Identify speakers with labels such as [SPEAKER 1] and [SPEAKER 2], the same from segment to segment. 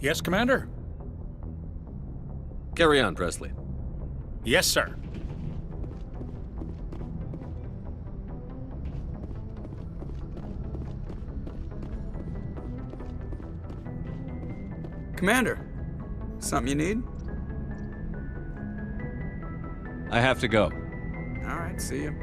[SPEAKER 1] Yes, Commander?
[SPEAKER 2] Carry on, Presley.
[SPEAKER 1] Yes, sir.
[SPEAKER 3] Commander, something you need?
[SPEAKER 2] I have to go.
[SPEAKER 3] All right, see you.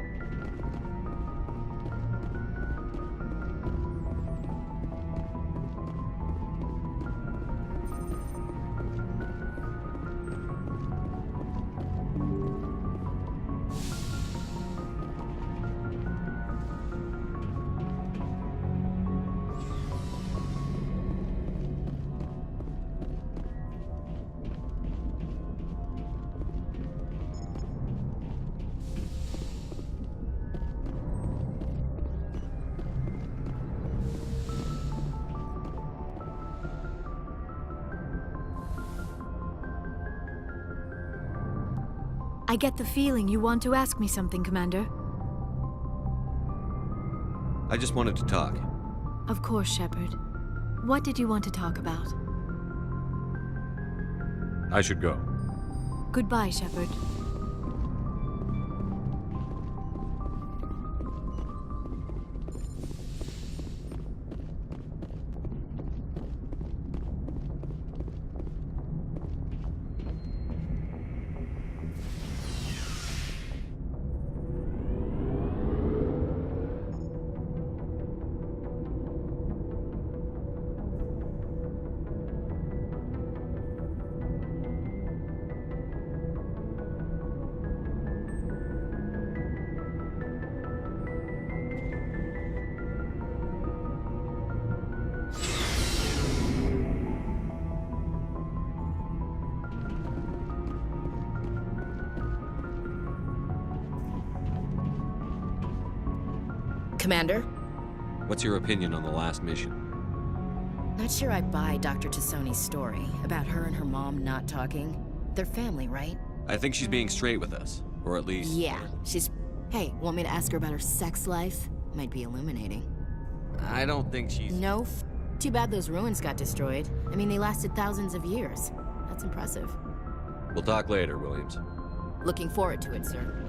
[SPEAKER 4] I get the feeling you want to ask me something, Commander.
[SPEAKER 2] I just wanted to talk.
[SPEAKER 4] Of course, Shepard. What did you want to talk about?
[SPEAKER 2] I should go.
[SPEAKER 4] Goodbye, Shepard.
[SPEAKER 5] Commander?
[SPEAKER 2] What's your opinion on the last mission?
[SPEAKER 5] Not sure I buy Dr. Tassoni's story about her and her mom not talking. They're family, right?
[SPEAKER 2] I think she's being straight with us. Or at least...
[SPEAKER 5] Yeah, she's... Hey, want me to ask her about her sex life? Might be illuminating.
[SPEAKER 2] I don't think she's...
[SPEAKER 5] No Too bad those ruins got destroyed. I mean, they lasted thousands of years. That's impressive.
[SPEAKER 2] We'll talk later, Williams.
[SPEAKER 5] Looking forward to it, sir.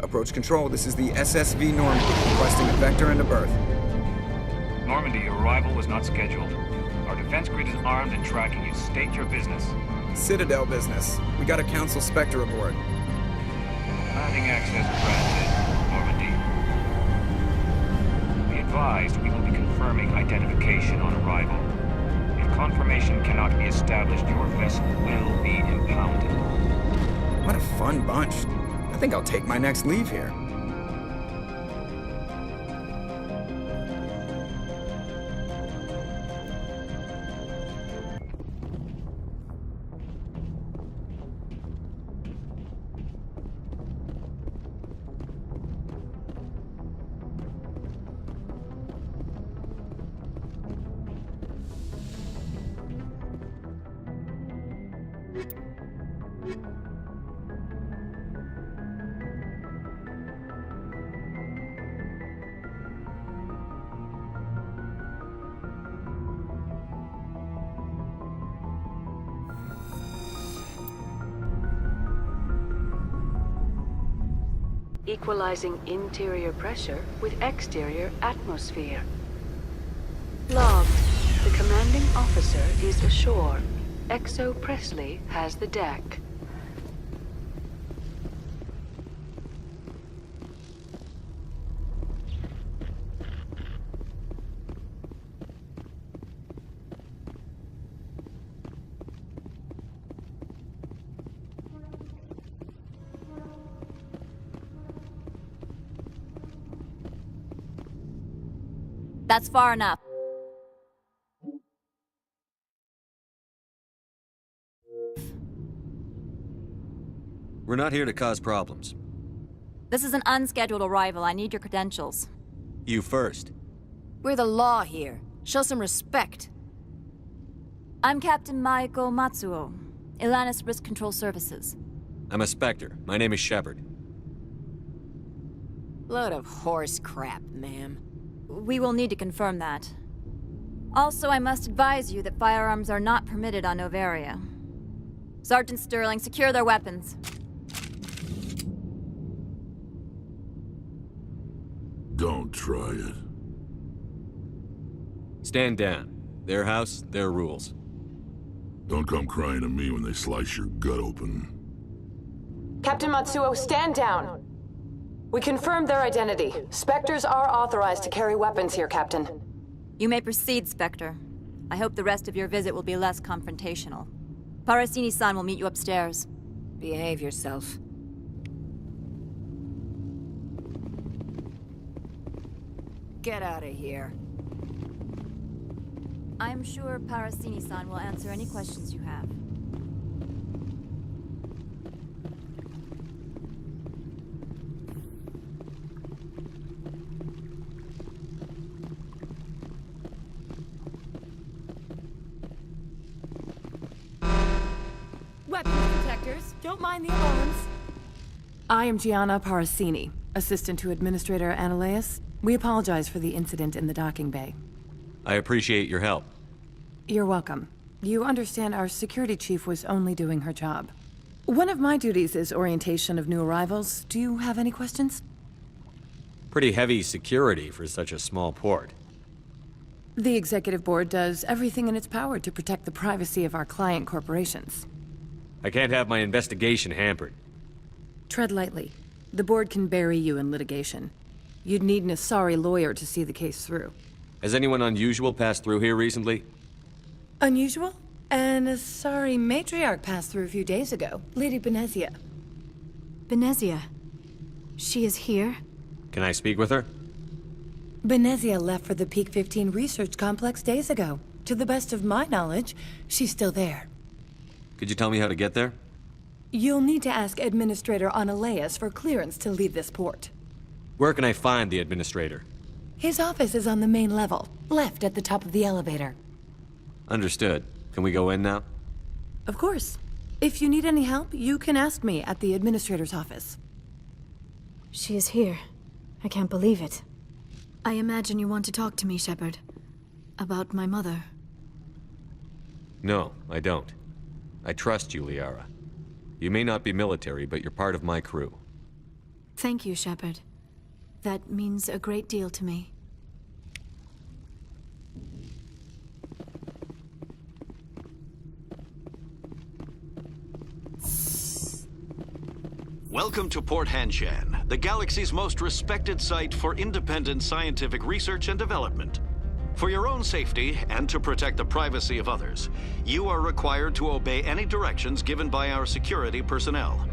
[SPEAKER 3] Approach control, this is the SSV Normandy, requesting a vector and a berth.
[SPEAKER 6] Normandy, your arrival was not scheduled. Our defense grid is armed and tracking you. State your business.
[SPEAKER 3] Citadel business. We got a Council Spectre aboard.
[SPEAKER 6] Landing access granted, Normandy. Be advised, we will be confirming identification on arrival. If confirmation cannot be established, your vessel will be impounded.
[SPEAKER 3] What a fun bunch. I think I'll take my next leave here.
[SPEAKER 7] Equalizing interior pressure with exterior atmosphere. Logged. The commanding officer is ashore. Exo Presley has the deck.
[SPEAKER 8] That's far enough.
[SPEAKER 2] We're not here to cause problems.
[SPEAKER 8] This is an unscheduled arrival. I need your credentials.
[SPEAKER 2] You first.
[SPEAKER 5] We're the law here. Show some respect.
[SPEAKER 8] I'm Captain Maiko Matsuo, Ilanis Risk Control Services.
[SPEAKER 2] I'm a Spectre. My name is Shepard.
[SPEAKER 5] Load of horse crap, ma'am.
[SPEAKER 8] We will need to confirm that. Also, I must advise you that firearms are not permitted on Noveria. Sergeant Sterling, secure their weapons.
[SPEAKER 9] Don't try it.
[SPEAKER 2] Stand down. Their house, their rules.
[SPEAKER 9] Don't come crying to me when they slice your gut open.
[SPEAKER 10] Captain Matsuo, stand down. We confirmed their identity. Spectres are authorized to carry weapons here, Captain.
[SPEAKER 8] You may proceed, Spectre. I hope the rest of your visit will be less confrontational. Parasini-san will meet you upstairs.
[SPEAKER 5] Behave yourself. Get out of here.
[SPEAKER 8] I'm sure Parasini-san will answer any questions you have.
[SPEAKER 11] Weapons detectors, don't mind the alarms. I am Gianna Parasini, assistant to Administrator Ananias. We apologize for the incident in the docking bay.
[SPEAKER 2] I appreciate your help.
[SPEAKER 11] You're welcome. You understand our security chief was only doing her job. One of my duties is orientation of new arrivals. Do you have any questions?
[SPEAKER 2] Pretty heavy security for such a small port.
[SPEAKER 11] The executive board does everything in its power to protect the privacy of our client corporations.
[SPEAKER 2] I can't have my investigation hampered.
[SPEAKER 11] Tread lightly. The board can bury you in litigation. You'd need an Asari lawyer to see the case through.
[SPEAKER 2] Has anyone unusual passed through here recently?
[SPEAKER 11] Unusual? An Asari matriarch passed through a few days ago. Lady Benezia.
[SPEAKER 4] Benezia. She is here?
[SPEAKER 2] Can I speak with her?
[SPEAKER 11] Benezia left for the Peak 15 research complex days ago. To the best of my knowledge, she's still there.
[SPEAKER 2] Could you tell me how to get there?
[SPEAKER 11] You'll need to ask Administrator Ananias for clearance to leave this port.
[SPEAKER 2] Where can I find the administrator?
[SPEAKER 11] His office is on the main level, left at the top of the elevator.
[SPEAKER 2] Understood. Can we go in now?
[SPEAKER 11] Of course. If you need any help, you can ask me at the Administrator's office.
[SPEAKER 4] She is here. I can't believe it. I imagine you want to talk to me, Shepard. About my mother.
[SPEAKER 2] No, I don't. I trust you, Liara. You may not be military, but you're part of my crew.
[SPEAKER 4] Thank you, Shepard. That means a great deal to me.
[SPEAKER 12] Welcome to Port Hanshan, the galaxy's most respected site for independent scientific research and development. For your own safety and to protect the privacy of others, you are required to obey any directions given by our security personnel.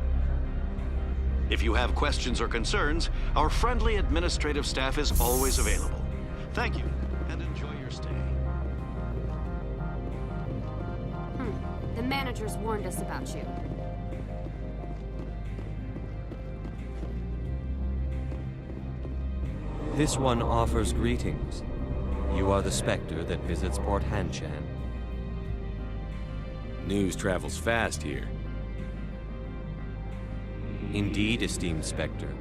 [SPEAKER 12] If you have questions or concerns, our friendly administrative staff is always available. Thank you, and enjoy your stay.
[SPEAKER 13] The managers warned us about you.
[SPEAKER 14] This one offers greetings. You are the Spectre that visits Port Hanshan.
[SPEAKER 2] News travels fast here.
[SPEAKER 14] Indeed, esteemed Spectre.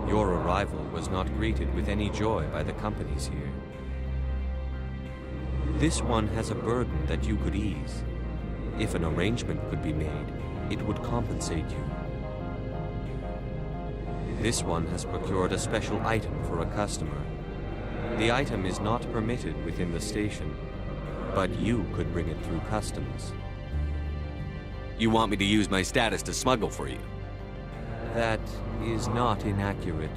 [SPEAKER 14] Your arrival was not greeted with any joy by the companies here. This one has a burden that you could ease. If an arrangement could be made, it would compensate you. This one has procured a special item for a customer. The item is not permitted within the station, but you could bring it through customs.
[SPEAKER 2] You want me to use my status to smuggle for you?
[SPEAKER 14] That is not inaccurate.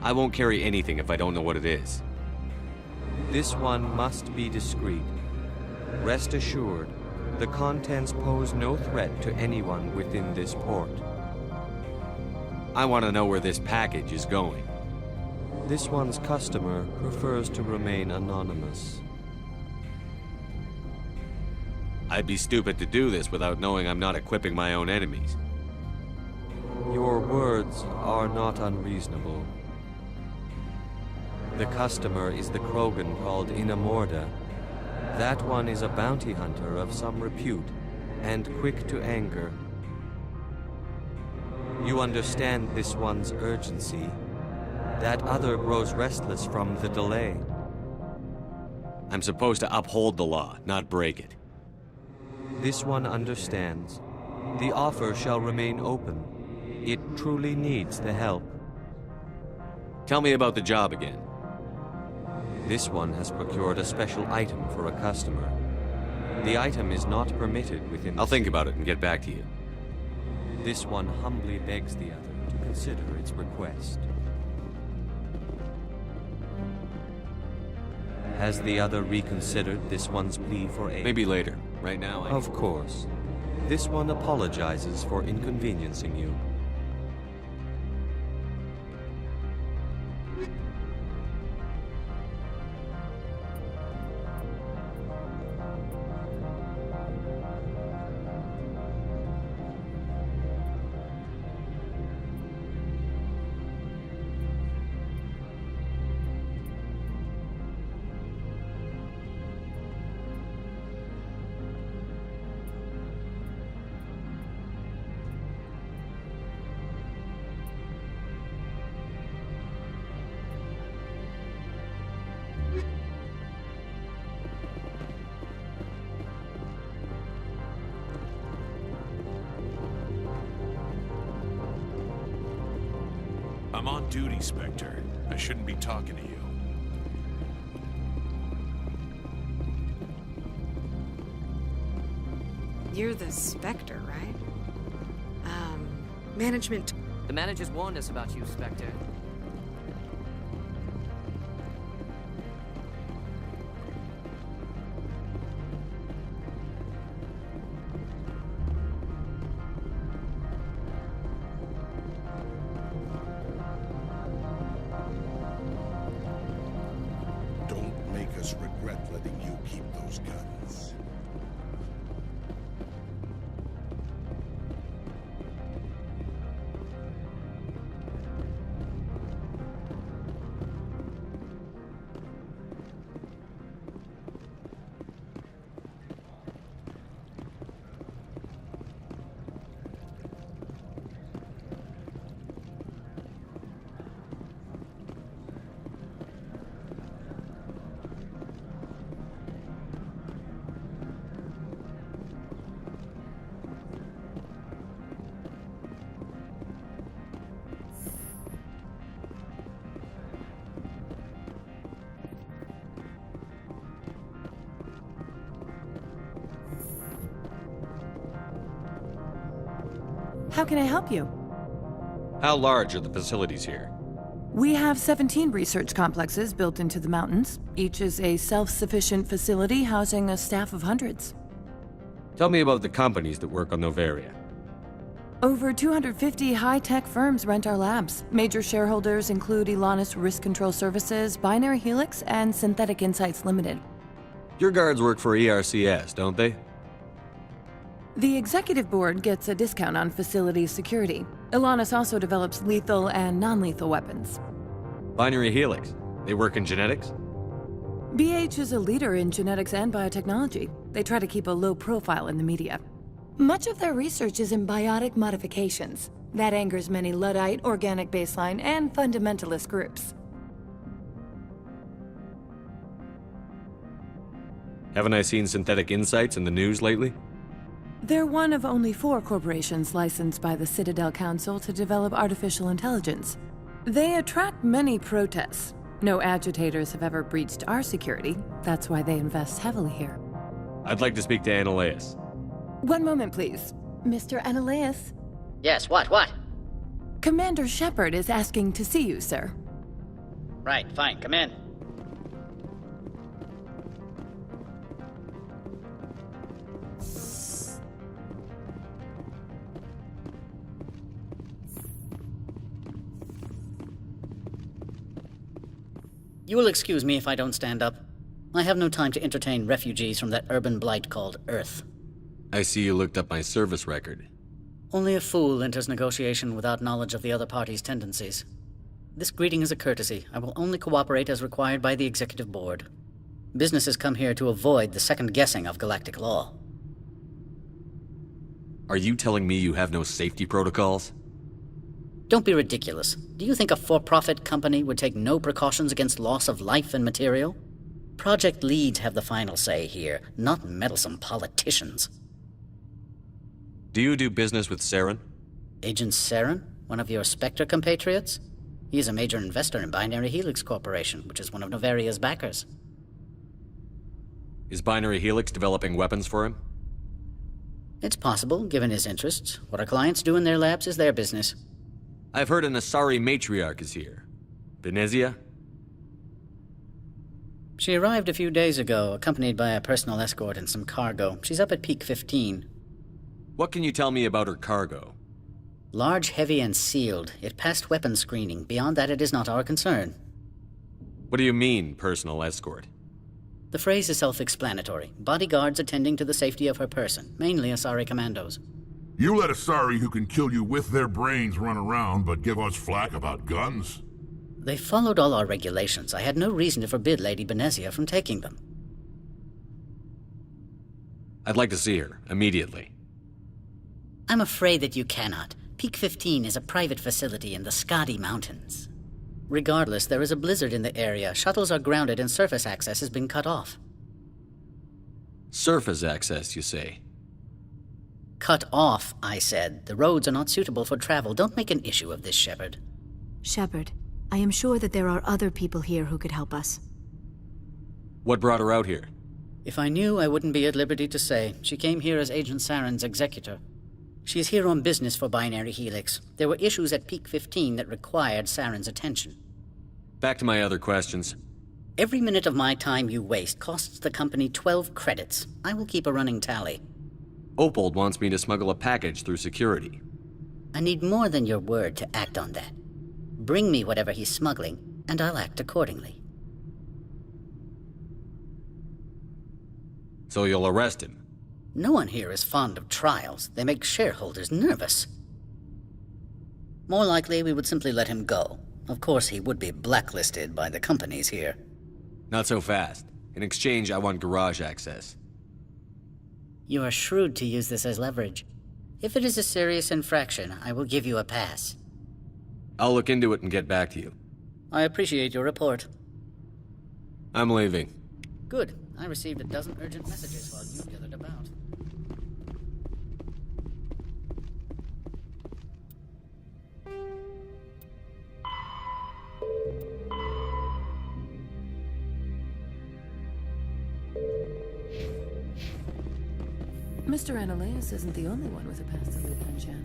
[SPEAKER 2] I won't carry anything if I don't know what it is.
[SPEAKER 14] This one must be discreet. Rest assured, the contents pose no threat to anyone within this port.
[SPEAKER 2] I want to know where this package is going.
[SPEAKER 14] This one's customer prefers to remain anonymous.
[SPEAKER 2] I'd be stupid to do this without knowing I'm not equipping my own enemies.
[SPEAKER 14] Your words are not unreasonable. The customer is the Krogan called Inamorda. That one is a bounty hunter of some repute, and quick to anger. You understand this one's urgency. That other grows restless from the delay.
[SPEAKER 2] I'm supposed to uphold the law, not break it.
[SPEAKER 14] This one understands. The offer shall remain open. It truly needs the help.
[SPEAKER 2] Tell me about the job again.
[SPEAKER 14] This one has procured a special item for a customer. The item is not permitted within...
[SPEAKER 2] I'll think about it and get back to you.
[SPEAKER 14] This one humbly begs the other to consider its request. Has the other reconsidered this one's plea for aid?
[SPEAKER 2] Maybe later. Right now,
[SPEAKER 14] Of course. This one apologizes for inconveniencing you.
[SPEAKER 1] I'm on duty, Spectre. I shouldn't be talking to you.
[SPEAKER 15] You're the Spectre, right? Management...
[SPEAKER 16] The managers warned us about you, Spectre.
[SPEAKER 9] Don't make us regret letting you keep those guns.
[SPEAKER 11] How can I help you?
[SPEAKER 14] How large are the facilities here?
[SPEAKER 11] We have 17 research complexes built into the mountains. Each is a self-sufficient facility housing a staff of hundreds.
[SPEAKER 14] Tell me about the companies that work on Noveria.
[SPEAKER 11] Over 250 high-tech firms rent our labs. Major shareholders include Elanus Risk Control Services, Binary Helix, and Synthetic Insights Limited.
[SPEAKER 14] Your guards work for ERCS, don't they?
[SPEAKER 11] The executive board gets a discount on facility security. Elanus also develops lethal and non-lethal weapons.
[SPEAKER 14] Binary Helix. They work in genetics?
[SPEAKER 11] BH is a leader in genetics and biotechnology. They try to keep a low profile in the media. Much of their research is in biotic modifications. That angers many Luddite, organic baseline, and fundamentalist groups.
[SPEAKER 14] Haven't I seen Synthetic Insights in the news lately?
[SPEAKER 11] They're one of only 4 corporations licensed by the Citadel Council to develop artificial intelligence. They attract many protests. No agitators have ever breached our security. That's why they invest heavily here.
[SPEAKER 14] I'd like to speak to Annaleus.
[SPEAKER 11] One moment, please. Mr. Annaleus?
[SPEAKER 17] Yes, what?
[SPEAKER 11] Commander Shepard is asking to see you, sir.
[SPEAKER 17] Right, fine, come in. You will excuse me if I don't stand up. I have no time to entertain refugees from that urban blight called Earth.
[SPEAKER 14] I see you looked up my service record.
[SPEAKER 17] Only a fool enters negotiation without knowledge of the other party's tendencies. This greeting is a courtesy. I will only cooperate as required by the executive board. Businesses come here to avoid the second guessing of galactic law.
[SPEAKER 14] Are you telling me you have no safety protocols?
[SPEAKER 17] Don't be ridiculous. Do you think a for-profit company would take no precautions against loss of life and material? Project leads have the final say here, not meddlesome politicians.
[SPEAKER 14] Do you do business with Saren?
[SPEAKER 17] Agent Saren? One of your Spectre compatriots? He is a major investor in Binary Helix Corporation, which is one of Noveria's backers.
[SPEAKER 14] Is Binary Helix developing weapons for him?
[SPEAKER 17] It's possible, given his interests. What our clients do in their labs is their business.
[SPEAKER 14] I've heard an Asari matriarch is here. Venezia?
[SPEAKER 17] She arrived a few days ago, accompanied by a personal escort and some cargo. She's up at Peak 15.
[SPEAKER 14] What can you tell me about her cargo?
[SPEAKER 17] Large, heavy, and sealed. It passed weapons screening. Beyond that, it is not our concern.
[SPEAKER 14] What do you mean, personal escort?
[SPEAKER 17] The phrase is self-explanatory. Bodyguards attending to the safety of her person, mainly Asari commandos.
[SPEAKER 9] You let Asari who can kill you with their brains run around, but give us flack about guns?
[SPEAKER 17] They followed all our regulations. I had no reason to forbid Lady Venezia from taking them.
[SPEAKER 14] I'd like to see her, immediately.
[SPEAKER 17] I'm afraid that you cannot. Peak 15 is a private facility in the Skadi Mountains. Regardless, there is a blizzard in the area. Shuttles are grounded and surface access has been cut off.
[SPEAKER 14] Surface access, you say?
[SPEAKER 17] Cut off, I said. The roads are not suitable for travel. Don't make an issue of this, Shepard.
[SPEAKER 4] Shepard, I am sure that there are other people here who could help us.
[SPEAKER 14] What brought her out here?
[SPEAKER 17] If I knew, I wouldn't be at liberty to say. She came here as Agent Saren's executor. She is here on business for Binary Helix. There were issues at Peak 15 that required Saren's attention.
[SPEAKER 14] Back to my other questions.
[SPEAKER 17] Every minute of my time you waste costs the company 12 credits. I will keep a running tally.
[SPEAKER 14] Opold wants me to smuggle a package through security.
[SPEAKER 17] I need more than your word to act on that. Bring me whatever he's smuggling, and I'll act accordingly.
[SPEAKER 14] So you'll arrest him?
[SPEAKER 17] No one here is fond of trials. They make shareholders nervous. More likely, we would simply let him go. Of course, he would be blacklisted by the companies here.
[SPEAKER 14] Not so fast. In exchange, I want garage access.
[SPEAKER 17] You are shrewd to use this as leverage. If it is a serious infraction, I will give you a pass.
[SPEAKER 14] I'll look into it and get back to you.
[SPEAKER 17] I appreciate your report.
[SPEAKER 14] I'm leaving.
[SPEAKER 17] Good. I received a dozen urgent messages while you gathered about.
[SPEAKER 11] Mr. Annaleus isn't the only one with a past to Liu Panshan.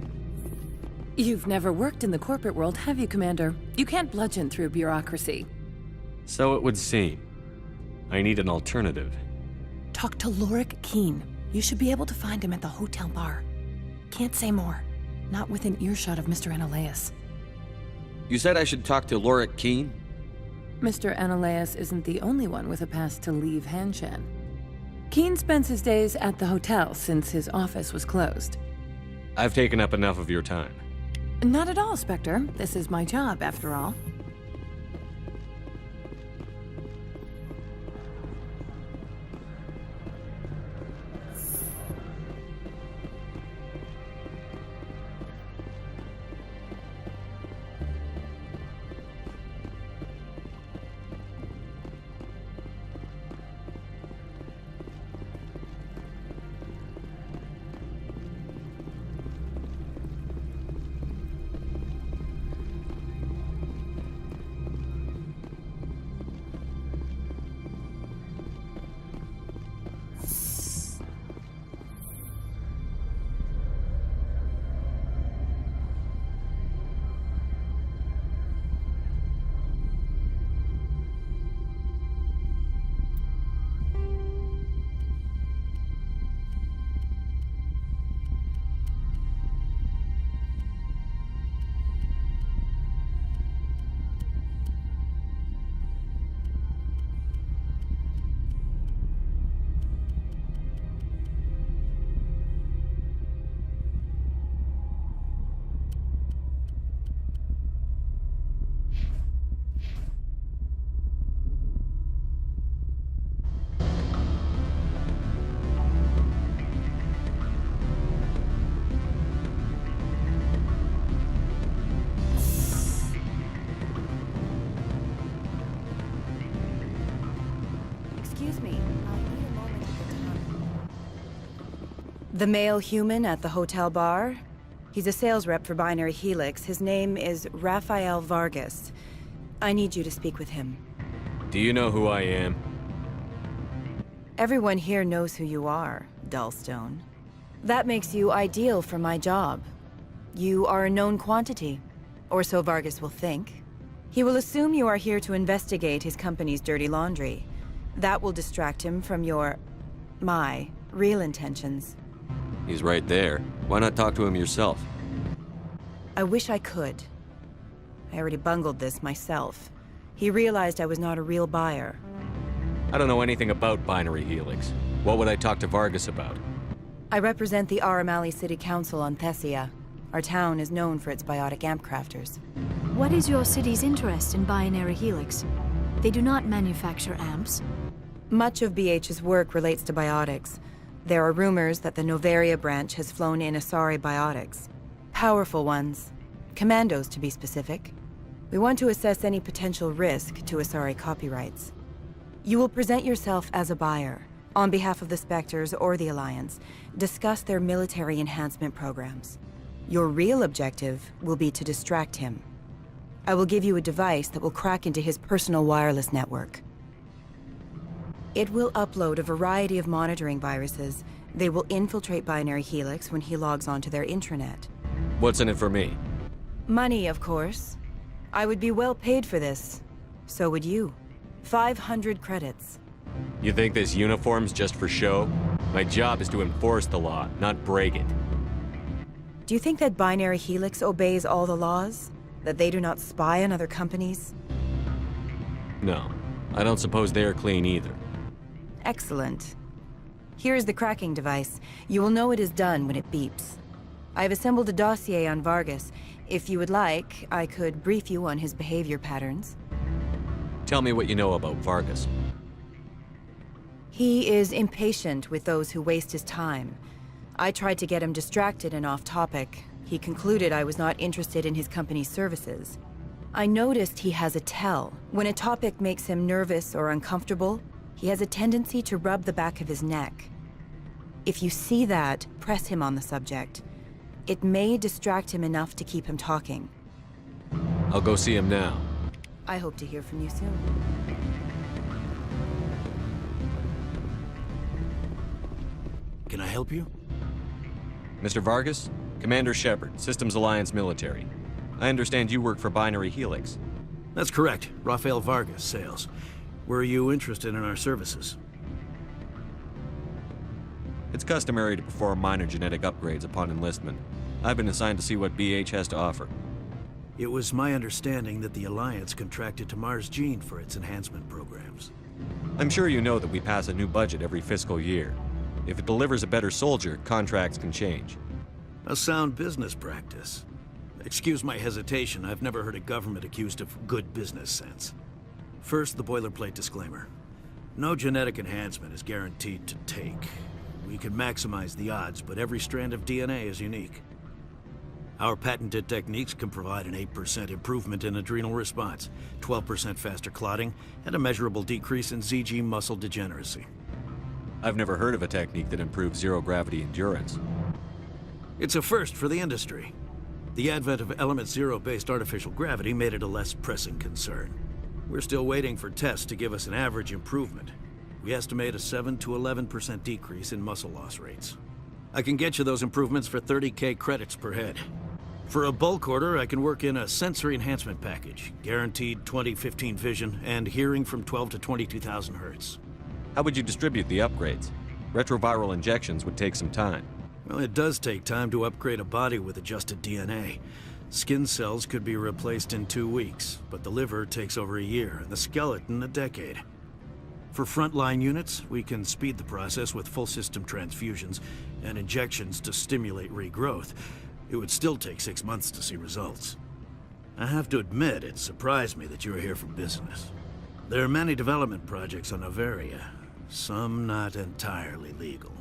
[SPEAKER 11] You've never worked in the corporate world, have you, Commander? You can't bludgeon through bureaucracy.
[SPEAKER 2] So it would seem. I need an alternative.
[SPEAKER 11] Talk to Lorik Keene. You should be able to find him at the hotel bar. Can't say more. Not within earshot of Mr. Analaeus.
[SPEAKER 14] You said I should talk to Lorik Keene?
[SPEAKER 11] Mr. Analaeus isn't the only one with a pass to leave Hanshan. Keene spends his days at the hotel since his office was closed.
[SPEAKER 2] I've taken up enough of your time.
[SPEAKER 11] Not at all, Spectre. This is my job, after all.
[SPEAKER 18] Excuse me, I need a moment at the time. The male human at the hotel bar? He's a sales rep for Binary Helix. His name is Rafael Vargas. I need you to speak with him.
[SPEAKER 2] Do you know who I am?
[SPEAKER 18] Everyone here knows who you are, Dullstone. That makes you ideal for my job. You are a known quantity, or so Vargas will think. He will assume you are here to investigate his company's dirty laundry. That will distract him from my real intentions.
[SPEAKER 14] He's right there. Why not talk to him yourself?
[SPEAKER 18] I wish I could. I already bungled this myself. He realized I was not a real buyer.
[SPEAKER 2] I don't know anything about Binary Helix. What would I talk to Vargas about?
[SPEAKER 18] I represent the Aramali City Council on Thessia. Our town is known for its biotic amp crafters.
[SPEAKER 4] What is your city's interest in Binary Helix? They do not manufacture amps.
[SPEAKER 18] Much of BH's work relates to biotics. There are rumors that the Noveria branch has flown in Asari biotics. Powerful ones. Commandos, to be specific. We want to assess any potential risk to Asari copyrights. You will present yourself as a buyer, on behalf of the Spectres or the Alliance, discuss their military enhancement programs. Your real objective will be to distract him. I will give you a device that will crack into his personal wireless network. It will upload a variety of monitoring viruses. They will infiltrate Binary Helix when he logs onto their intranet.
[SPEAKER 2] What's in it for me?
[SPEAKER 18] Money, of course. I would be well paid for this. So would you. 500 credits.
[SPEAKER 2] You think this uniform's just for show? My job is to enforce the law, not break it.
[SPEAKER 18] Do you think that Binary Helix obeys all the laws? That they do not spy on other companies?
[SPEAKER 2] No. I don't suppose they're clean either.
[SPEAKER 18] Excellent. Here is the cracking device. You will know it is done when it beeps. I have assembled a dossier on Vargas. If you would like, I could brief you on his behavior patterns.
[SPEAKER 2] Tell me what you know about Vargas.
[SPEAKER 18] He is impatient with those who waste his time. I tried to get him distracted and off topic. He concluded I was not interested in his company's services. I noticed he has a tell. When a topic makes him nervous or uncomfortable, he has a tendency to rub the back of his neck. If you see that, press him on the subject. It may distract him enough to keep him talking.
[SPEAKER 2] I'll go see him now.
[SPEAKER 18] I hope to hear from you soon.
[SPEAKER 19] Can I help you?
[SPEAKER 2] Mr. Vargas, Commander Shepard, Systems Alliance Military. I understand you work for Binary Helix.
[SPEAKER 19] That's correct. Rafael Vargas, sales. Were you interested in our services?
[SPEAKER 2] It's customary to perform minor genetic upgrades upon enlistment. I've been assigned to see what BH has to offer.
[SPEAKER 19] It was my understanding that the Alliance contracted to Mars Gene for its enhancement programs.
[SPEAKER 2] I'm sure you know that we pass a new budget every fiscal year. If it delivers a better soldier, contracts can change.
[SPEAKER 19] A sound business practice. Excuse my hesitation, I've never heard a government accused of good business sense. First, the boilerplate disclaimer. No genetic enhancement is guaranteed to take. We can maximize the odds, but every strand of DNA is unique. Our patented techniques can provide an 8% improvement in adrenal response, 12% faster clotting, and a measurable decrease in ZG muscle degeneracy.
[SPEAKER 2] I've never heard of a technique that improves zero-gravity endurance.
[SPEAKER 19] It's a first for the industry. The advent of Element Zero-based artificial gravity made it a less pressing concern. We're still waiting for tests to give us an average improvement. We estimate a 7 to 11% decrease in muscle loss rates. I can get you those improvements for 30K credits per head. For a bulk order, I can work in a sensory enhancement package, guaranteed 20/15 vision, and hearing from 12 to 22,000 hertz.
[SPEAKER 2] How would you distribute the upgrades? Retroviral injections would take some time.
[SPEAKER 19] Well, it does take time to upgrade a body with adjusted DNA. Skin cells could be replaced in 2 weeks, but the liver takes over a year, and the skeleton a decade. For frontline units, we can speed the process with full system transfusions and injections to stimulate regrowth. It would still take 6 months to see results. I have to admit, it surprised me that you were here for business. There are many development projects on Noveria, some not entirely legal.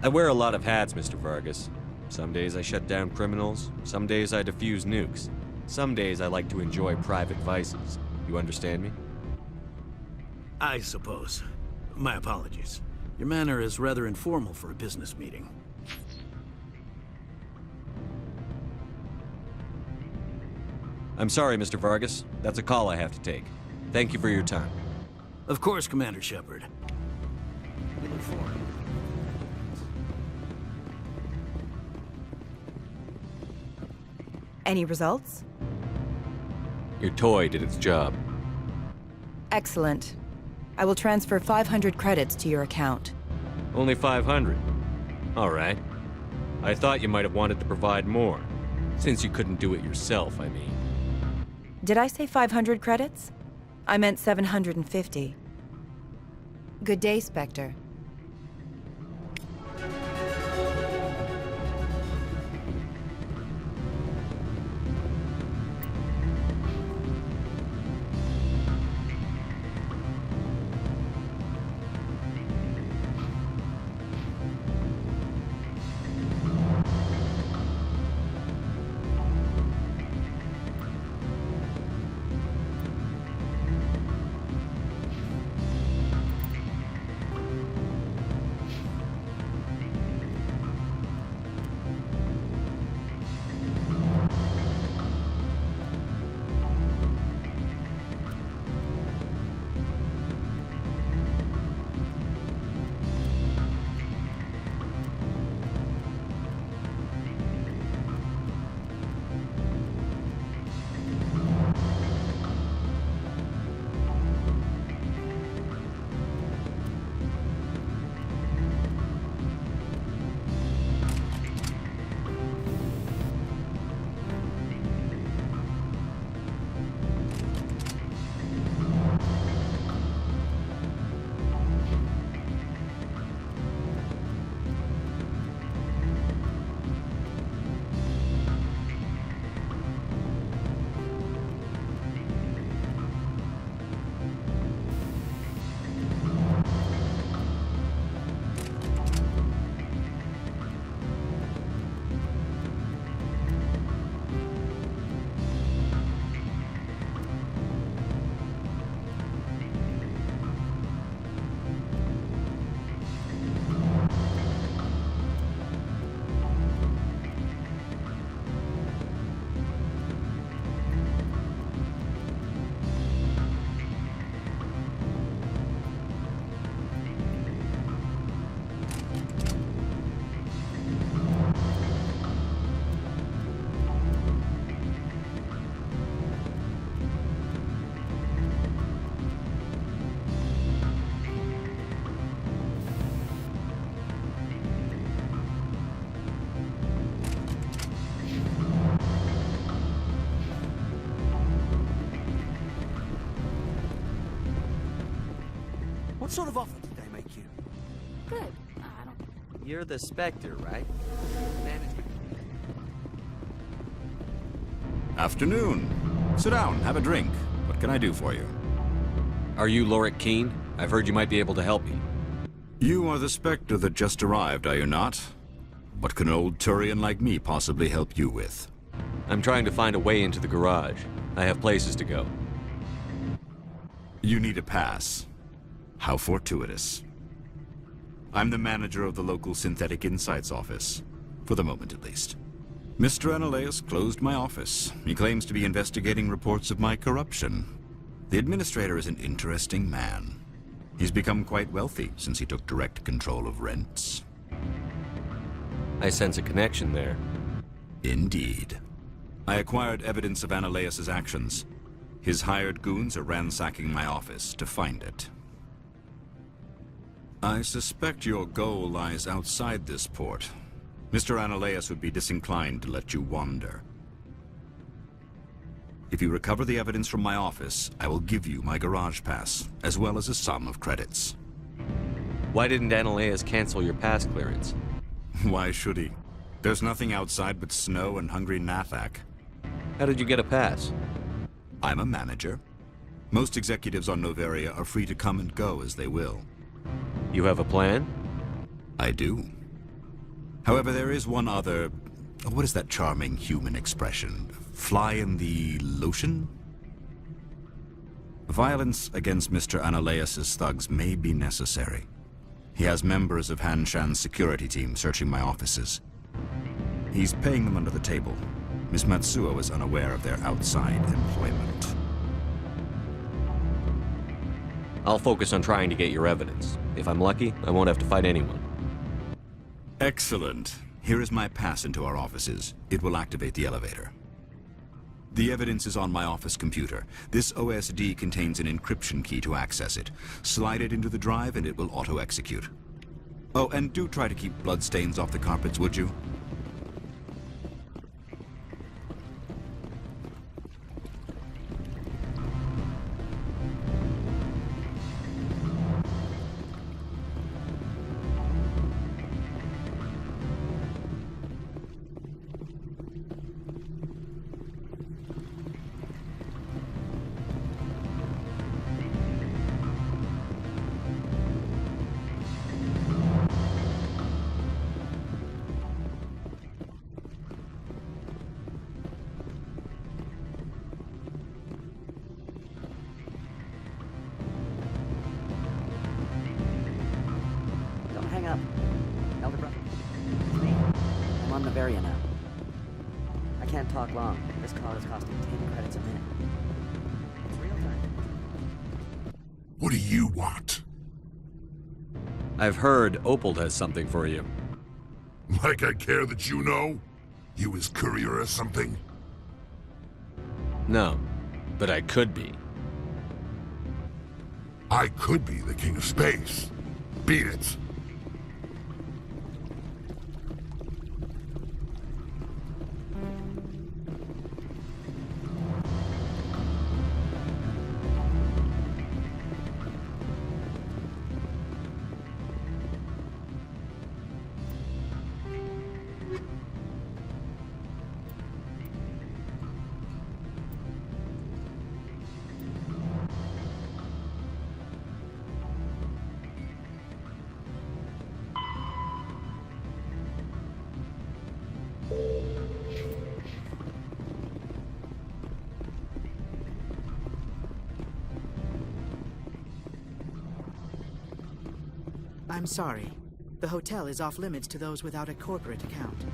[SPEAKER 2] I wear a lot of hats, Mr. Vargas. Some days I shut down criminals, some days I defuse nukes. Some days I like to enjoy private vices. You understand me?
[SPEAKER 19] I suppose. My apologies. Your manner is rather informal for a business meeting.
[SPEAKER 2] I'm sorry, Mr. Vargas. That's a call I have to take. Thank you for your time.
[SPEAKER 19] Of course, Commander Shepard. We look forward.
[SPEAKER 18] Any results?
[SPEAKER 2] Your toy did its job.
[SPEAKER 18] Excellent. I will transfer 500 credits to your account.
[SPEAKER 2] Only 500. All right. I thought you might have wanted to provide more. Since you couldn't do it yourself, I mean.
[SPEAKER 18] Did I say 500 credits? I meant 750. Good day, Spectre.
[SPEAKER 20] sort of offer did they make you?
[SPEAKER 8] Good.
[SPEAKER 2] You're the Spectre, right?
[SPEAKER 21] Afternoon. Sit down, have a drink. What can I do for you?
[SPEAKER 2] Are you Lorik Keene? I've heard you might be able to help me.
[SPEAKER 21] You are the Spectre that just arrived, are you not? What can an old Turian like me possibly help you with?
[SPEAKER 2] I'm trying to find a way into the garage. I have places to go.
[SPEAKER 21] You need a pass. How fortuitous. I'm the manager of the local Synthetic Insights office. For the moment, at least. Mr. Analeus closed my office. He claims to be investigating reports of my corruption. The administrator is an interesting man. He's become quite wealthy since he took direct control of rents.
[SPEAKER 2] I sense a connection there.
[SPEAKER 21] Indeed. I acquired evidence of Analeus's actions. His hired goons are ransacking my office to find it. I suspect your goal lies outside this port. Mr. Analeus would be disinclined to let you wander. If you recover the evidence from my office, I will give you my garage pass, as well as a sum of credits.
[SPEAKER 2] Why didn't Analeus cancel your pass clearance?
[SPEAKER 21] Why should he? There's nothing outside but snow and hungry Nathak.
[SPEAKER 2] How did you get a pass?
[SPEAKER 21] I'm a manager. Most executives on Noveria are free to come and go as they will.
[SPEAKER 2] You have a plan?
[SPEAKER 21] I do. However, there is one other... What is that charming human expression? Fly in the lotion? Violence against Mr. Analeus's thugs may be necessary. He has members of Han Shan's security team searching my offices. He's paying them under the table. Ms. Matsuo is unaware of their outside employment.
[SPEAKER 2] I'll focus on trying to get your evidence. If I'm lucky, I won't have to fight anyone.
[SPEAKER 21] Excellent. Here is my pass into our offices. It will activate the elevator. The evidence is on my office computer. This OSD contains an encryption key to access it. Slide it into the drive and it will auto-execute. Oh, and do try to keep bloodstains off the carpets, would you?
[SPEAKER 16] Elder brother, it's me. I'm on Noveria now. I can't talk long. This call is costing 10 credits a minute. It's real time.
[SPEAKER 9] What do you want?
[SPEAKER 2] I've heard Opal has something for you.
[SPEAKER 9] Like I care that you know? You his courier or something?
[SPEAKER 2] No, but I could be.
[SPEAKER 9] I could be the king of space. Beat it.
[SPEAKER 22] I'm sorry. The hotel is off limits to those without a corporate account.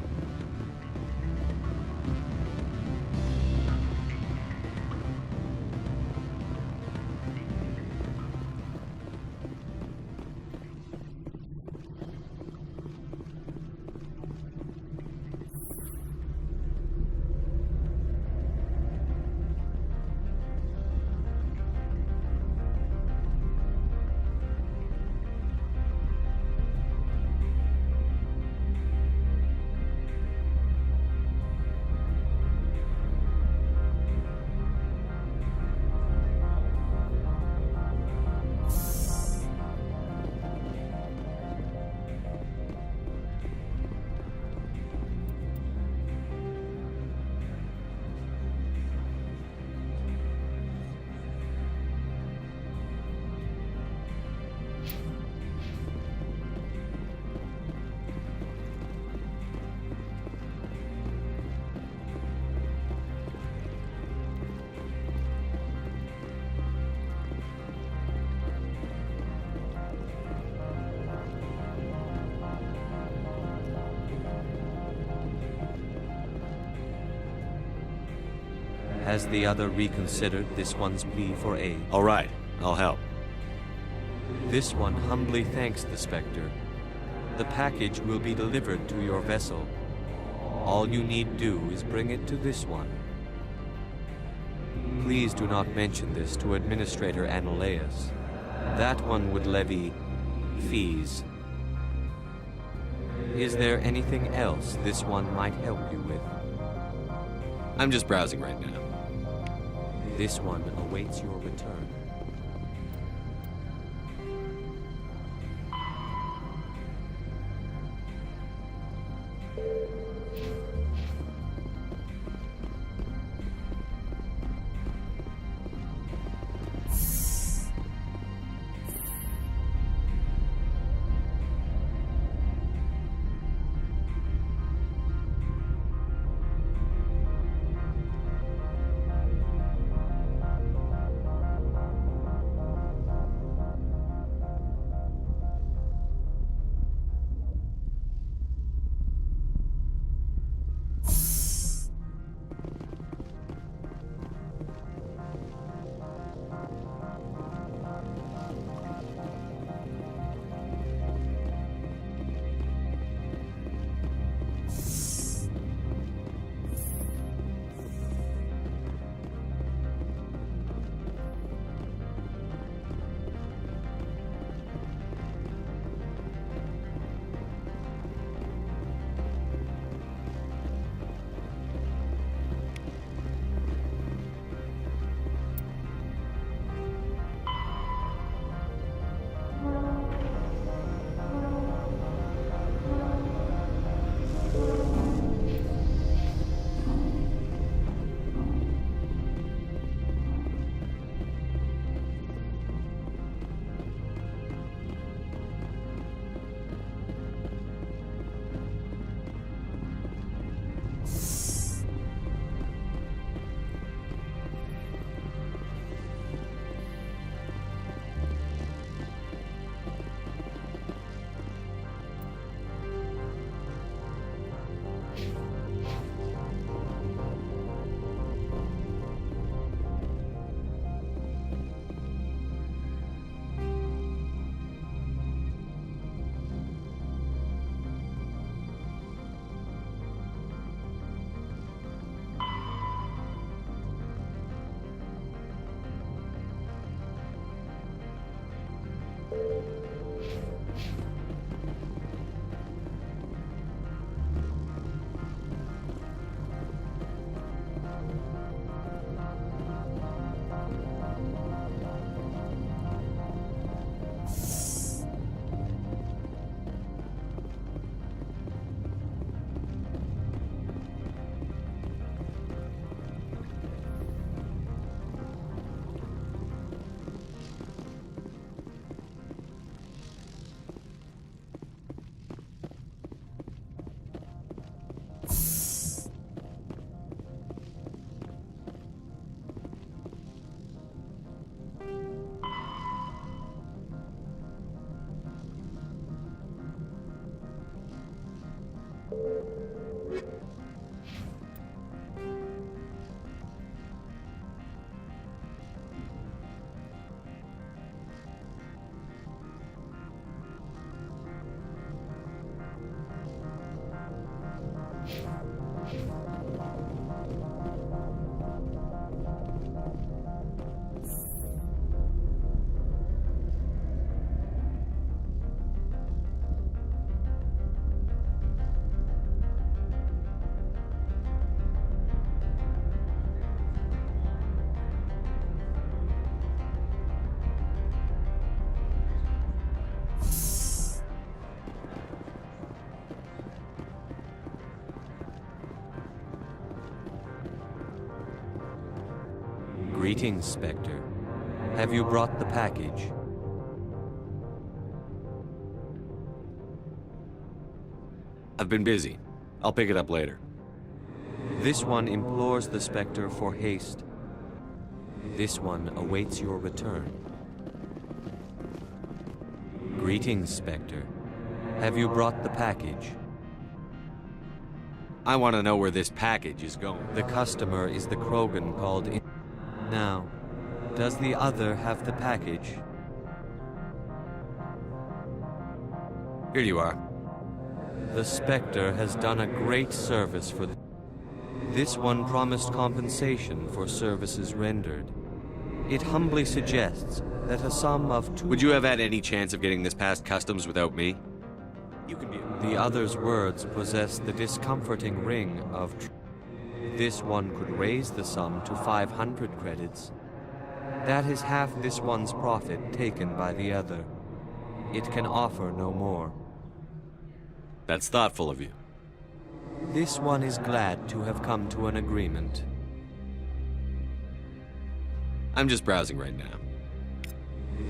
[SPEAKER 14] Has the other reconsidered this one's plea for aid?
[SPEAKER 2] All right, I'll help.
[SPEAKER 14] This one humbly thanks the Spectre. The package will be delivered to your vessel. All you need do is bring it to this one. Please do not mention this to Administrator Analaeus. That one would levy fees. Is there anything else this one might help you with?
[SPEAKER 2] I'm just browsing right now.
[SPEAKER 14] This one awaits your return. Greetings, Spectre. Have you brought the package?
[SPEAKER 2] I've been busy. I'll pick it up later.
[SPEAKER 14] This one implores the Spectre for haste. This one awaits your return. Greetings, Spectre. Have you brought the package?
[SPEAKER 2] I want to know where this package is going.
[SPEAKER 14] The customer is the Krogan called in. Now, does the other have the package?
[SPEAKER 2] Here you are.
[SPEAKER 14] The Spectre has done a great service for the... This one promised compensation for services rendered. It humbly suggests that a sum of 2...
[SPEAKER 2] Would you have had any chance of getting this past customs without me?
[SPEAKER 14] You can be... The other's words possess the discomforting ring of... This one could raise the sum to 500 credits. That is half this one's profit taken by the other. It can offer no more.
[SPEAKER 2] That's thoughtful of you.
[SPEAKER 14] This one is glad to have come to an agreement.
[SPEAKER 2] I'm just browsing right now.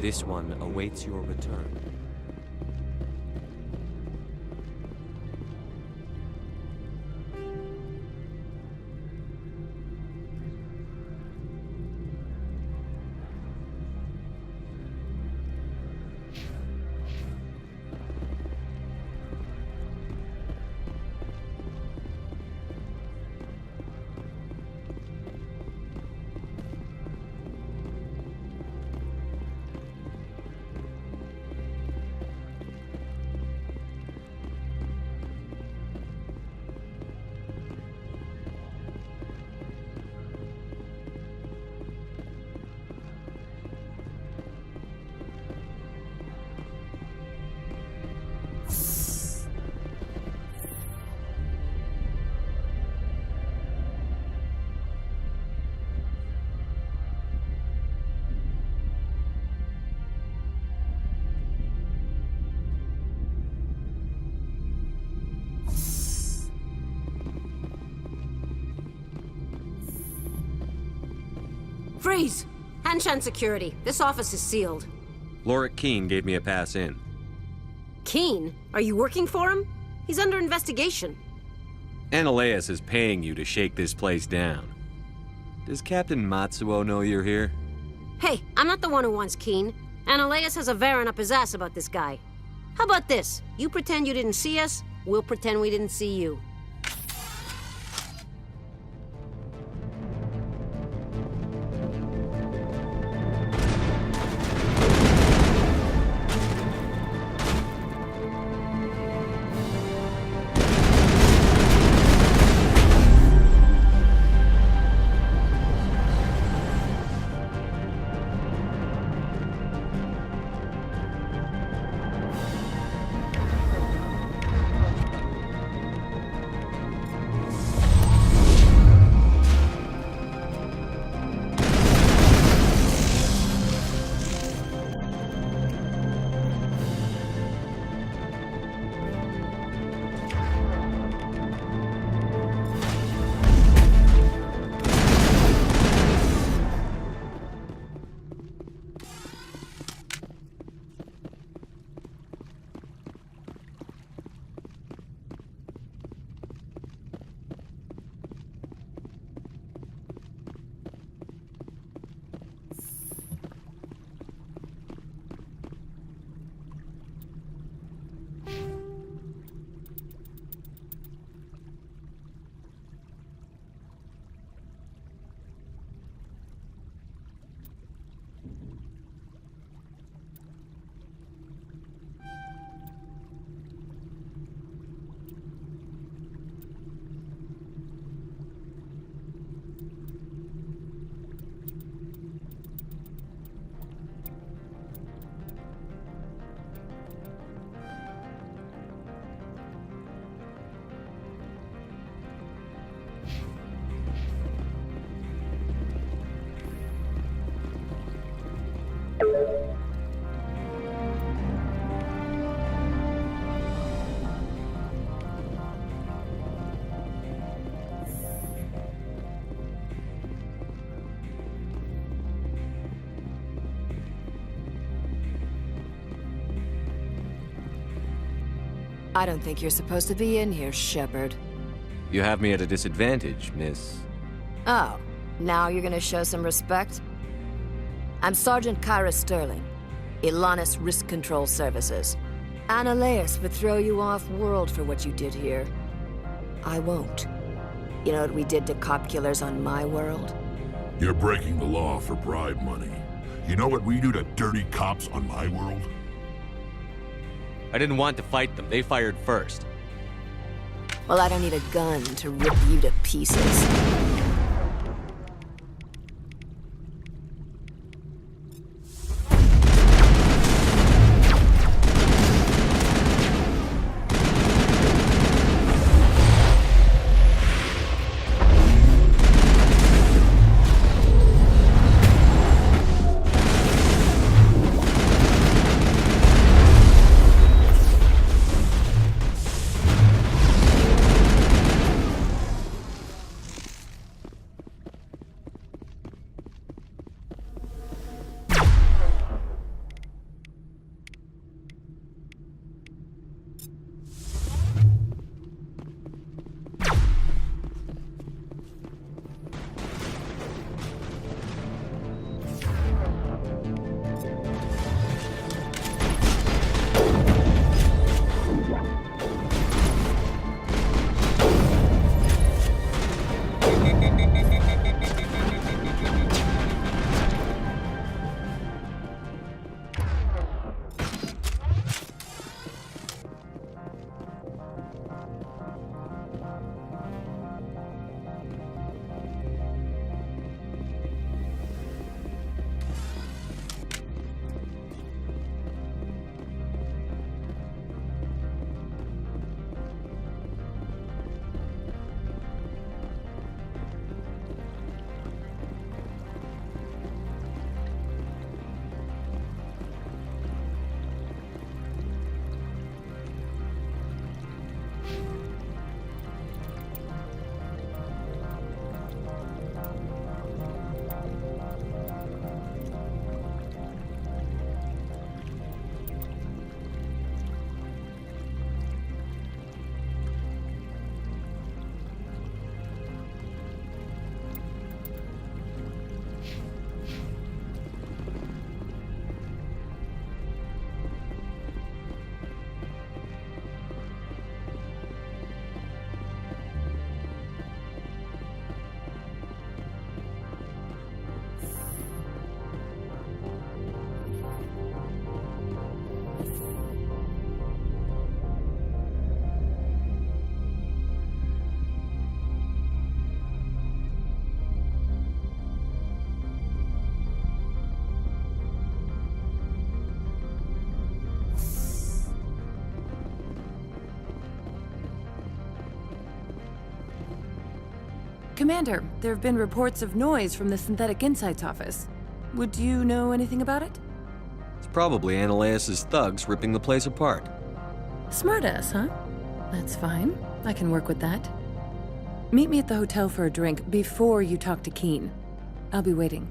[SPEAKER 14] This one awaits your return.
[SPEAKER 13] Freeze! Hanshan security. This office is sealed.
[SPEAKER 2] Lorik Keene gave me a pass in.
[SPEAKER 13] Keene? Are you working for him? He's under investigation.
[SPEAKER 2] Analeas is paying you to shake this place down. Does Captain Matsuo know you're here?
[SPEAKER 13] Hey, I'm not the one who wants Keene. Analeas has a Varen up his ass about this guy. How about this? You pretend you didn't see us, we'll pretend we didn't see you.
[SPEAKER 6] I don't think you're supposed to be in here, Shepard.
[SPEAKER 2] You have me at a disadvantage, miss.
[SPEAKER 6] Oh, now you're gonna show some respect? I'm Sergeant Kyra Sterling, Ilanis Risk Control Services. Analeas would throw you off-world for what you did here. I won't. You know what we did to cop killers on my world?
[SPEAKER 9] You're breaking the law for bribe money. You know what we do to dirty cops on my world?
[SPEAKER 2] I didn't want to fight them. They fired first.
[SPEAKER 6] Well, I don't need a gun to rip you to pieces.
[SPEAKER 11] Commander, there have been reports of noise from the Synthetic Insights office. Would you know anything about it?
[SPEAKER 2] It's probably Ananias' thugs ripping the place apart.
[SPEAKER 11] Smartass, huh? That's fine. I can work with that. Meet me at the hotel for a drink before you talk to Keen. I'll be waiting.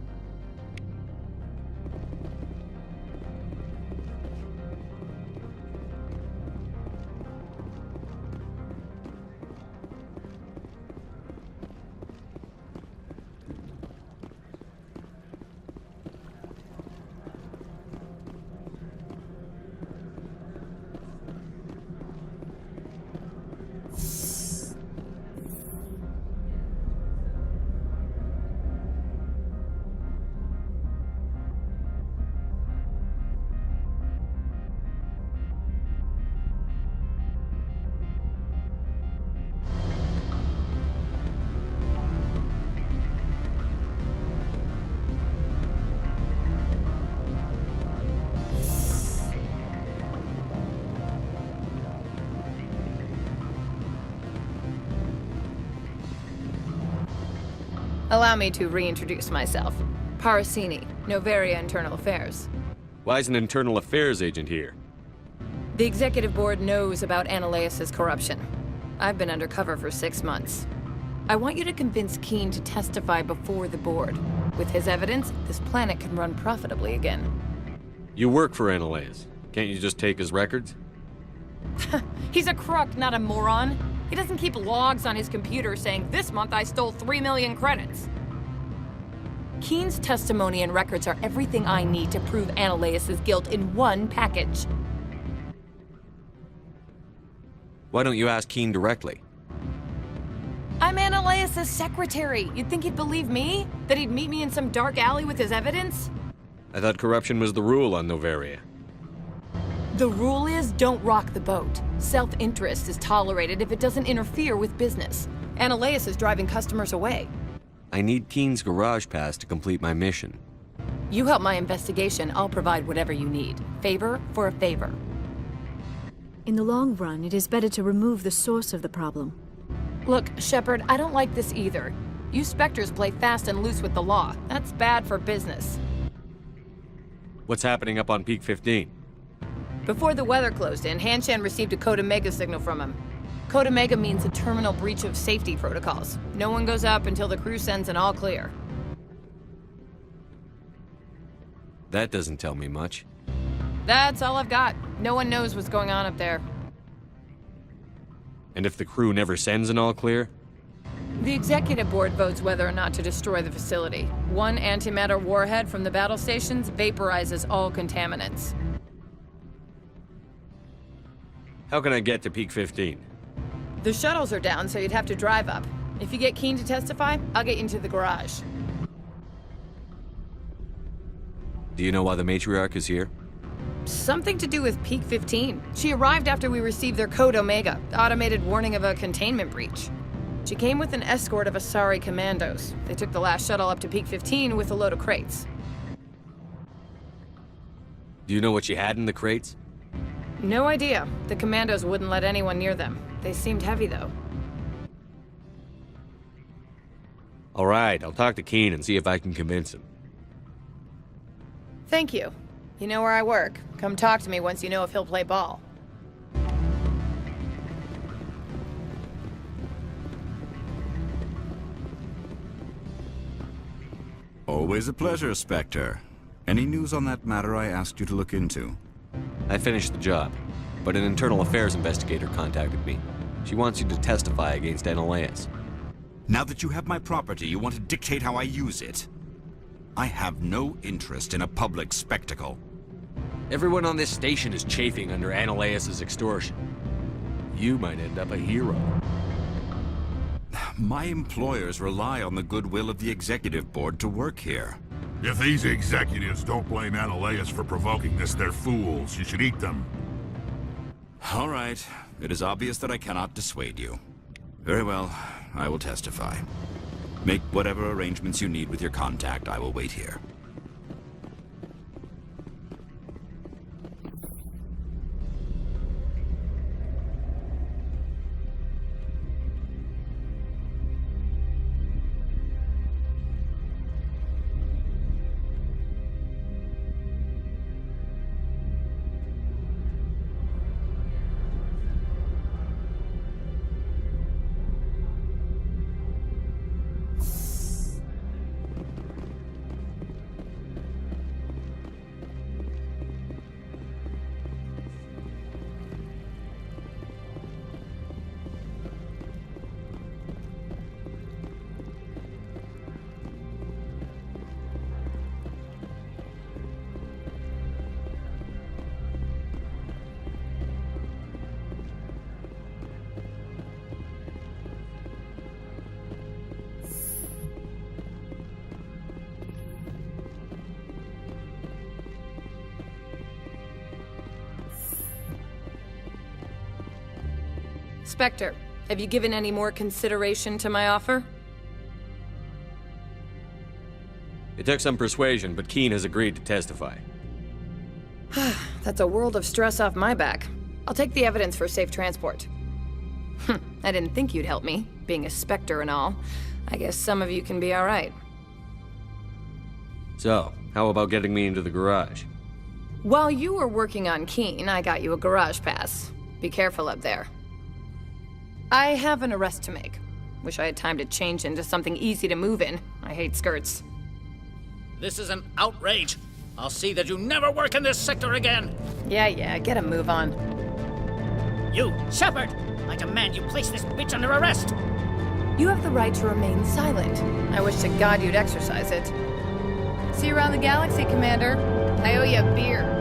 [SPEAKER 3] Allow me to reintroduce myself. Parasini, Noveria Internal Affairs.
[SPEAKER 2] Why is an internal affairs agent here?
[SPEAKER 3] The executive board knows about Ananias' corruption. I've been undercover for 6 months. I want you to convince Keen to testify before the board. With his evidence, this planet can run profitably again.
[SPEAKER 2] You work for Ananias. Can't you just take his records?
[SPEAKER 3] He's a crook, not a moron. He doesn't keep logs on his computer saying, "This month I stole 3 million credits." Keen's testimony and records are everything I need to prove Ananias' guilt in one package.
[SPEAKER 2] Why don't you ask Keen directly?
[SPEAKER 3] I'm Ananias' secretary. You'd think he'd believe me? That he'd meet me in some dark alley with his evidence?
[SPEAKER 2] I thought corruption was the rule on Noveria.
[SPEAKER 3] The rule is don't rock the boat. Self-interest is tolerated if it doesn't interfere with business. Ananias is driving customers away.
[SPEAKER 2] I need Keen's garage pass to complete my mission.
[SPEAKER 3] You help my investigation, I'll provide whatever you need. Favor for a favor.
[SPEAKER 4] In the long run, it is better to remove the source of the problem.
[SPEAKER 3] Look, Shepard, I don't like this either. You Spectres play fast and loose with the law. That's bad for business.
[SPEAKER 2] What's happening up on Peak 15?
[SPEAKER 3] Before the weather closed in, Hanshan received a Code Omega signal from him. Code Omega means a terminal breach of safety protocols. No one goes up until the crew sends an all clear.
[SPEAKER 2] That doesn't tell me much.
[SPEAKER 3] That's all I've got. No one knows what's going on up there.
[SPEAKER 2] And if the crew never sends an all clear?
[SPEAKER 3] The executive board votes whether or not to destroy the facility. One antimatter warhead from the battle stations vaporizes all contaminants.
[SPEAKER 2] How can I get to Peak 15?
[SPEAKER 3] The shuttles are down, so you'd have to drive up. If you get Keen to testify, I'll get you into the garage.
[SPEAKER 2] Do you know why the matriarch is here?
[SPEAKER 3] Something to do with Peak 15. She arrived after we received their Code Omega, automated warning of a containment breach. She came with an escort of Asari commandos. They took the last shuttle up to Peak 15 with a load of crates.
[SPEAKER 2] Do you know what she had in the crates?
[SPEAKER 3] No idea. The commandos wouldn't let anyone near them. They seemed heavy, though.
[SPEAKER 2] All right, I'll talk to Keen and see if I can convince him.
[SPEAKER 3] Thank you. You know where I work. Come talk to me once you know if he'll play ball.
[SPEAKER 21] Always a pleasure, Spectre. Any news on that matter I asked you to look into?
[SPEAKER 2] I finished the job, but an internal affairs investigator contacted me. She wants you to testify against Ananias.
[SPEAKER 21] Now that you have my property, you want to dictate how I use it? I have no interest in a public spectacle.
[SPEAKER 2] Everyone on this station is chafing under Ananias' extortion. You might end up a hero.
[SPEAKER 21] My employers rely on the goodwill of the executive board to work here.
[SPEAKER 9] If these executives don't blame Ananias for provoking this, they're fools. You should eat them.
[SPEAKER 21] All right. It is obvious that I cannot dissuade you. Very well. I will testify. Make whatever arrangements you need with your contact. I will wait here.
[SPEAKER 3] Spectre, have you given any more consideration to my offer?
[SPEAKER 2] It took some persuasion, but Keen has agreed to testify.
[SPEAKER 3] That's a world of stress off my back. I'll take the evidence for safe transport. I didn't think you'd help me, being a Spectre and all. I guess some of you can be all right.
[SPEAKER 2] So, how about getting me into the garage?
[SPEAKER 3] While you were working on Keen, I got you a garage pass. Be careful up there. I have an arrest to make. Wish I had time to change into something easy to move in. I hate skirts.
[SPEAKER 17] This is an outrage. I'll see that you never work in this sector again.
[SPEAKER 3] Yeah, get a move on.
[SPEAKER 17] You, Shepard! I demand you place this bitch under arrest!
[SPEAKER 3] You have the right to remain silent. I wish to God you'd exercise it. See you around the galaxy, Commander. I owe you a beer.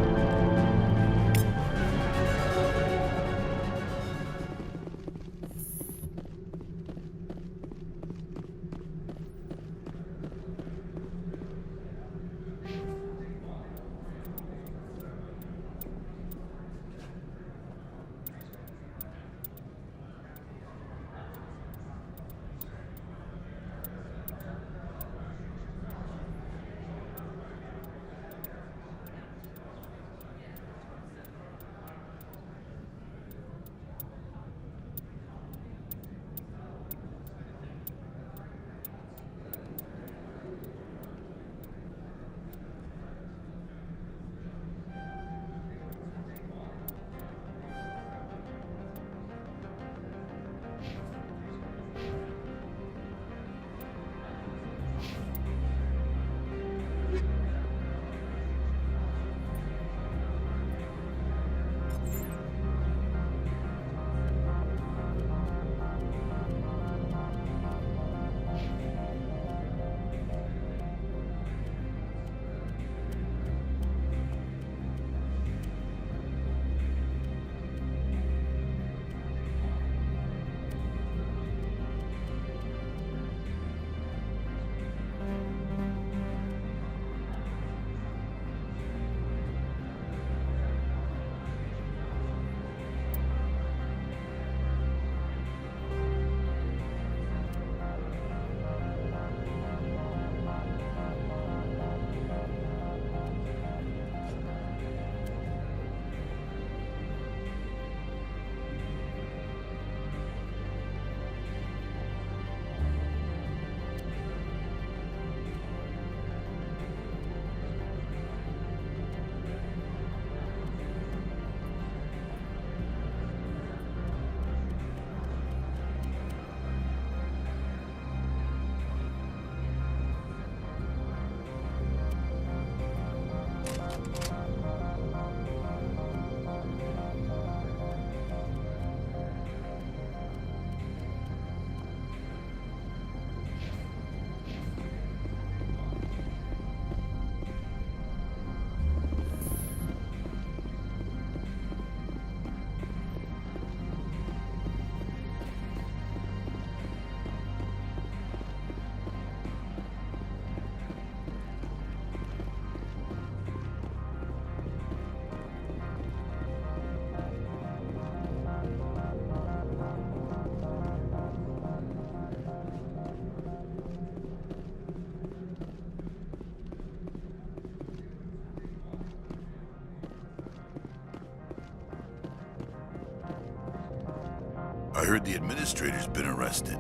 [SPEAKER 7] heard the administrator's been arrested.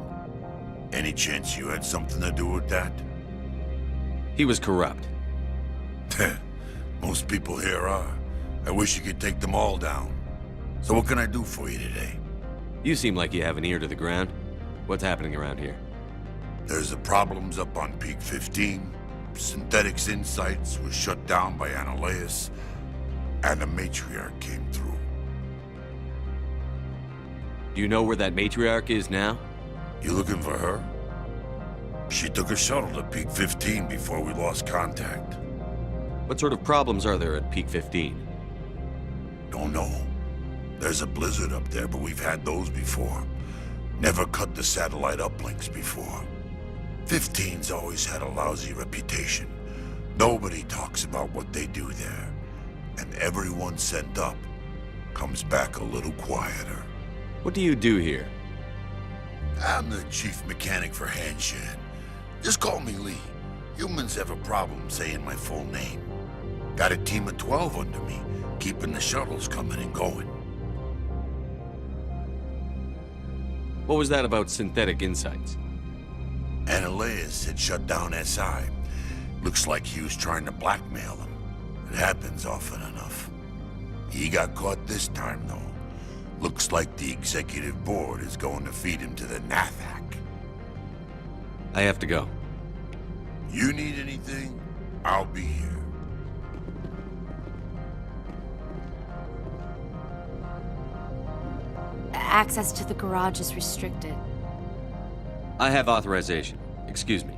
[SPEAKER 7] Any chance you had something to do with that?
[SPEAKER 2] He was corrupt.
[SPEAKER 7] Most people here are. I wish you could take them all down. So what can I do for you today?
[SPEAKER 2] You seem like you have an ear to the ground. What's happening around here?
[SPEAKER 7] There's the problems up on Peak 15. Synthetics Insights was shut down by Analeas, and the matriarch came through.
[SPEAKER 2] Do you know where that matriarch is now?
[SPEAKER 7] You looking for her? She took a shuttle to Peak 15 before we lost contact.
[SPEAKER 2] What sort of problems are there at Peak 15?
[SPEAKER 7] Don't know. There's a blizzard up there, but we've had those before. Never cut the satellite uplinks before. 15's always had a lousy reputation. Nobody talks about what they do there. And everyone sent up comes back a little quieter.
[SPEAKER 2] What do you do here?
[SPEAKER 7] I'm the chief mechanic for Hanshan. Just call me Lee. Humans have a problem saying my full name. Got a team of 12 under me, keeping the shuttles coming and going.
[SPEAKER 2] What was that about Synthetic Insights?
[SPEAKER 7] Analeas had shut down SI. Looks like he was trying to blackmail them. It happens often enough. He got caught this time, though. Looks like the executive board is going to feed him to the Nathak.
[SPEAKER 2] I have to go.
[SPEAKER 7] You need anything? I'll be here.
[SPEAKER 20] Access to the garage is restricted.
[SPEAKER 2] I have authorization. Excuse me.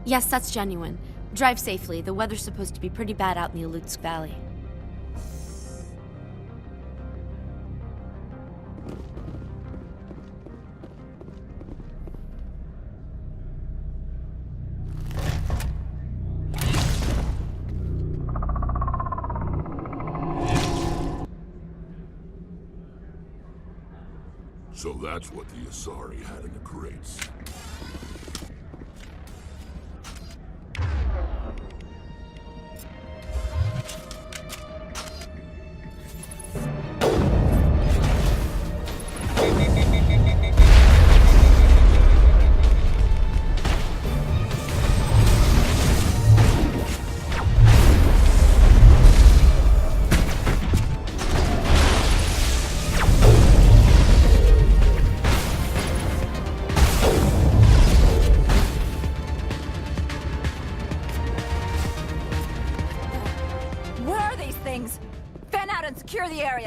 [SPEAKER 20] Yes, that's genuine. Drive safely. The weather's supposed to be pretty bad out in the Alutsk Valley.
[SPEAKER 9] So that's what the Asari had in the crates.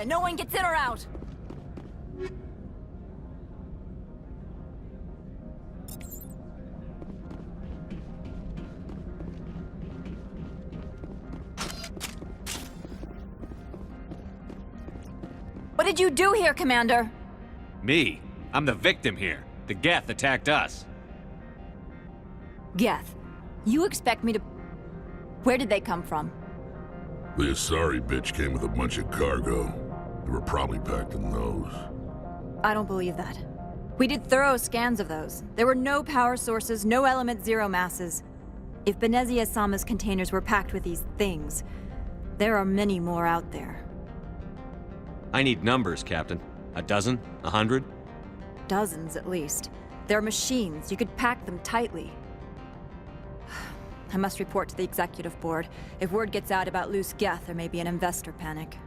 [SPEAKER 8] No one gets in or out! What did you do here, Commander?
[SPEAKER 2] Me? I'm the victim here. The Geth attacked us.
[SPEAKER 8] Geth, you expect me to... Where did they come from?
[SPEAKER 9] The Asari bitch came with a bunch of cargo. They were probably packed in those.
[SPEAKER 8] I don't believe that. We did thorough scans of those. There were no power sources, no element zero masses. If Benezia Sama's containers were packed with these things, there are many more out there.
[SPEAKER 2] I need numbers, Captain. A dozen? 100?
[SPEAKER 8] Dozens, at least. They're machines. You could pack them tightly. I must report to the executive board. If word gets out about loose Geth, there may be an investor panic.